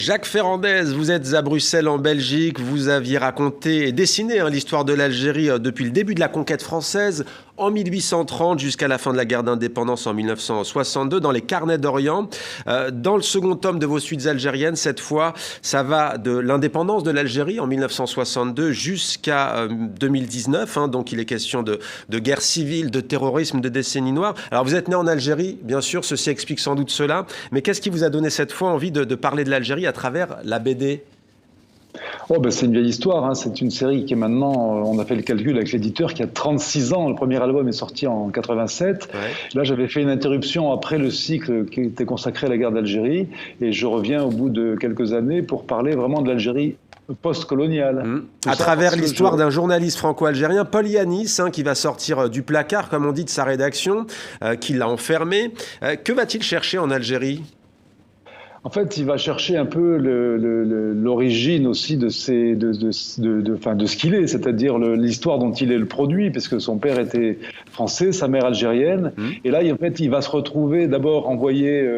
Jacques Ferrandez, vous êtes à Bruxelles en Belgique, vous aviez raconté et dessiné l'histoire de l'Algérie depuis le début de la conquête française en 1830 jusqu'à la fin de la guerre d'indépendance en 1962 dans les Carnets d'Orient. Dans le second tome de vos suites algériennes, cette fois, ça va de l'indépendance de l'Algérie en 1962 jusqu'à 2019. Donc il est question de guerre civile, de terrorisme, de décennie noire. Alors vous êtes né en Algérie, bien sûr, ceci explique sans doute cela. Mais qu'est-ce qui vous a donné cette fois envie de parler de l'Algérie à travers la BD? C'est une vieille histoire, c'est une série qui est maintenant, on a fait le calcul avec l'éditeur, qui a 36 ans. Le premier album est sorti en 87. Ouais. Là, j'avais fait une interruption après le cycle qui était consacré à la guerre d'Algérie. Et je reviens au bout de quelques années pour parler vraiment de l'Algérie post-coloniale. À travers l'histoire d'un journaliste franco-algérien, Paul Yanis, qui va sortir du placard, comme on dit, de sa rédaction, qui l'a enfermé. Que va-t-il chercher en Algérie ? En fait, il va chercher un peu l'origine aussi de ce qu'il est, c'est-à-dire l'histoire dont il est le produit, puisque son père était français, sa mère algérienne. Et là, en fait, il va se retrouver d'abord envoyé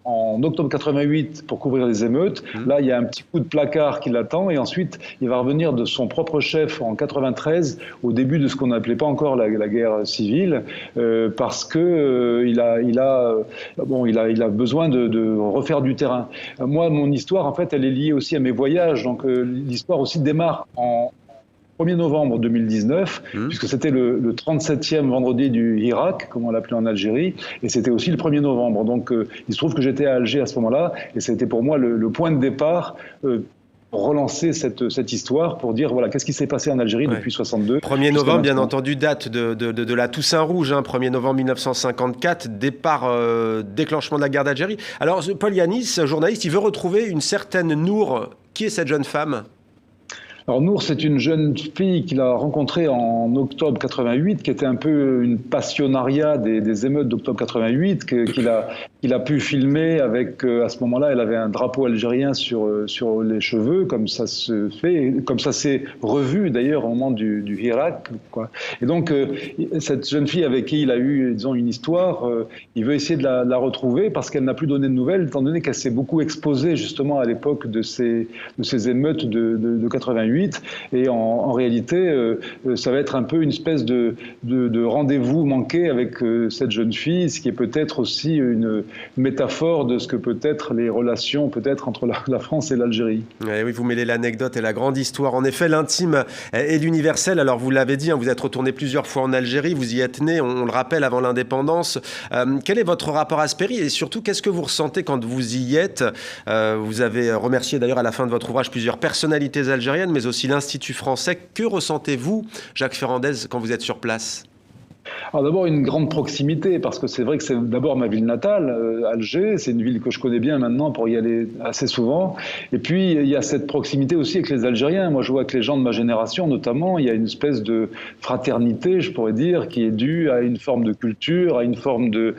en octobre 88 pour couvrir les émeutes. Là, il y a un petit coup de placard qui l'attend et ensuite, il va revenir de son propre chef en 93 au début de ce qu'on n'appelait pas encore la guerre civile parce que il a besoin de refaire du terrain. Moi, mon histoire, en fait, elle est liée aussi à mes voyages. Donc, l'histoire aussi démarre en 1er novembre 2019, puisque c'était le 37e vendredi du Hirak, comme on l'appelait en Algérie, et c'était aussi le 1er novembre. Donc, il se trouve que j'étais à Alger à ce moment-là, et c'était pour moi le point de départ pour relancer cette histoire, pour dire, voilà, qu'est-ce qui s'est passé en Algérie depuis 62. 1er novembre, bien entendu, date de la Toussaint Rouge, 1er novembre 1954, déclenchement de la guerre d'Algérie. Alors, Paul Yanis, journaliste, il veut retrouver une certaine Nour. Qui est cette jeune femme ? Alors Nour, c'est une jeune fille qu'il a rencontrée en octobre 88, qui était un peu une passionnariat des émeutes d'octobre 88, qu'il a pu filmer avec, à ce moment-là, elle avait un drapeau algérien sur les cheveux, comme ça se fait, comme ça s'est revu d'ailleurs au moment du Hirak, quoi. Et donc, cette jeune fille avec qui il a eu, disons, une histoire, il veut essayer de la retrouver parce qu'elle n'a plus donné de nouvelles, étant donné qu'elle s'est beaucoup exposée justement à l'époque de ces émeutes de 88. Et en réalité, ça va être un peu une espèce de rendez-vous manqué avec cette jeune fille, ce qui est peut-être aussi une métaphore de ce que peut être les relations peut-être entre la France et l'Algérie. Oui, vous mêlez l'anecdote et la grande histoire. En effet, l'intime et l'universel. Alors vous l'avez dit, vous êtes retourné plusieurs fois en Algérie, vous y êtes né, on le rappelle, avant l'indépendance. Quel est votre rapport à ce pays et surtout, qu'est-ce que vous ressentez quand vous y êtes ? Vous avez remercié d'ailleurs à la fin de votre ouvrage plusieurs personnalités algériennes, mais aussi l'Institut français. Que ressentez-vous, Jacques Ferrandez, quand vous êtes sur place ? Alors d'abord une grande proximité, parce que c'est vrai que c'est d'abord ma ville natale, Alger, c'est une ville que je connais bien maintenant pour y aller assez souvent. Et puis il y a cette proximité aussi avec les Algériens. Moi je vois que les gens de ma génération notamment, il y a une espèce de fraternité, je pourrais dire, qui est due à une forme de culture, à une forme de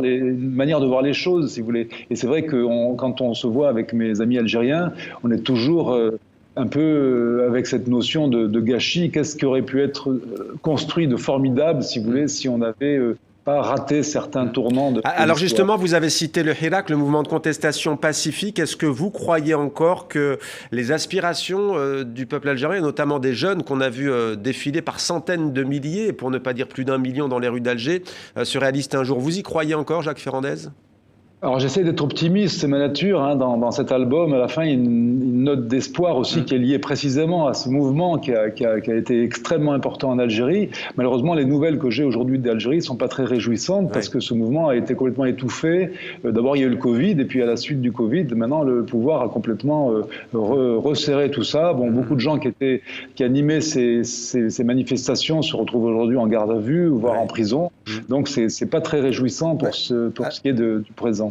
une manière de voir les choses, si vous voulez. Et c'est vrai que quand on se voit avec mes amis algériens, on est toujours un peu avec cette notion de gâchis. Qu'est-ce qui aurait pu être construit de formidable, si vous voulez, si on avait pas raté certains tournants de Alors justement, vous avez cité le Hirak, le mouvement de contestation pacifique. Est-ce que vous croyez encore que les aspirations du peuple algérien, notamment des jeunes qu'on a vus défiler par centaines de milliers, pour ne pas dire plus d'1 million dans les rues d'Alger, se réalisent un jour? Vous y croyez encore, Jacques Ferrandez ? Alors j'essaie d'être optimiste, c'est ma nature. Dans cet album, à la fin, il y a une note d'espoir aussi qui est liée précisément à ce mouvement qui a été extrêmement important en Algérie. Malheureusement, les nouvelles que j'ai aujourd'hui d'Algérie ne sont pas très réjouissantes parce que ce mouvement a été complètement étouffé. D'abord, il y a eu le Covid et puis à la suite du Covid, maintenant le pouvoir a complètement resserré tout ça. Bon, beaucoup de gens qui animaient ces manifestations se retrouvent aujourd'hui en garde à vue, voire en prison. Donc c'est pas très réjouissant pour ce qui est du présent.